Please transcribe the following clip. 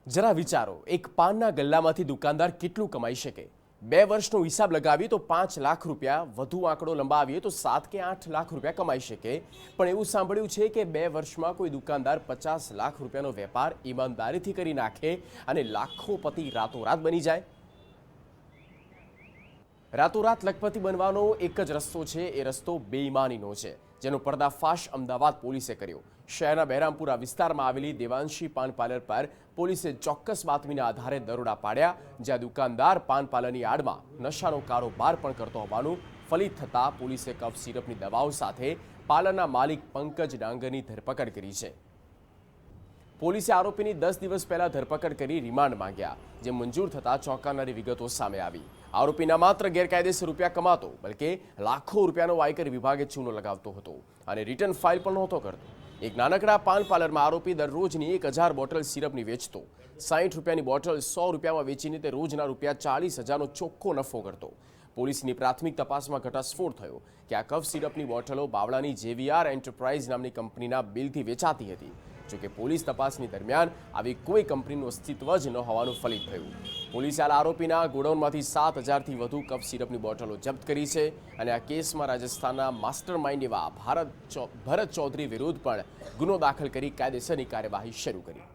જરા વિચારો, એક પાનના ગલ્લામાંથી દુકાનદાર કેટલું કમાઈ શકે? 2 વર્ષનો હિસાબ લગાવીએ તો 5 લાખ રૂપિયા, વધુ આંકડો લંબાવીએ તો 7 કે 8 લાખ રૂપિયા કમાઈ શકે. પણ એવું સાંભળ્યું છે કે 2 વર્ષમાં કોઈ દુકાનદાર 50 લાખ રૂપિયાનો વેપાર ઈમાનદારીથી કરી નાખે અને લાખોપતિ રાતોરાત બની જાય. રાતોરાત લખપતિ બનવાનો એક જ રસ્તો છે. એ રસ્તો બેઈમાનીનો છે, જેનો પર્દાફાશ અમદાવાદ પોલીસે કર્યો. શહેરના બહેરામપુરા વિસ્તારમાં આવેલી દેવાંશી પાન પાર્લર પર પોલીસે ચોક્કસ બાતમીના આધારે દરોડા પાડ્યા, જ્યાં દુકાનદાર પાન પાર્લરની આડમાં નશાનો કારોબાર પણ કરતો હોવાનું ફલિત થતાં પોલીસે કફ સિરપની દવાઓ સાથે પાર્લરના માલિક પંકજ ડાંગરની ધરપકડ કરી છે. પોલીસે આરોપીની 10 દિવસ પહેલા ધરપકડ કરી રિમાન્ડ માંગ્યા, જે મંજૂર થતાં ચોંકાવનારી વિગતો સામે આવી. આરોપીના માત્ર ગેરકાયદેસર રૂપિયા કમાતો, બલકે લાખો રૂપિયાનો આયકર વિભાગે ચૂનો લગાવતો હતો અને રિટર્ન ફાઇલ પણ નહોતો કરતો. એક નાનકડા પાન પાર્લરમાં આરોપી દરરોજની 1000 બોટલ સિરપની વેચતો. 60 રૂપિયાની બોટલ 100 રૂપિયામાં વેચીને તે રોજના રૂપિયા 40,000નો ચોખ્ખો નફો કરતો. પોલીસની પ્રાથમિક તપાસમાં ઘટસ્ફોટ થયો કે આ કફ સિરપની બોટલો બાવળાની JVR એન્ટરપ્રાઇઝ નામની કંપનીના બિલથી વેચાતી હતી. જોકે પોલીસ તપાસની દરમિયાન આવી કોઈ કંપનીનું અસ્તિત્વ જ ન હોવાનું ફલિત થયું. પોલીસે હાલ આરોપીના ગોડાઉનમાંથી 7,000થી વધુ કફ સિરપની બોટલો જપ્ત કરી છે અને આ કેસમાં રાજસ્થાનના માસ્ટર માઇન્ડ એવા ભરત ચૌધરી વિરુદ્ધ પણ ગુનો દાખલ કરી કાયદેસરની કાર્યવાહી શરૂ કરી.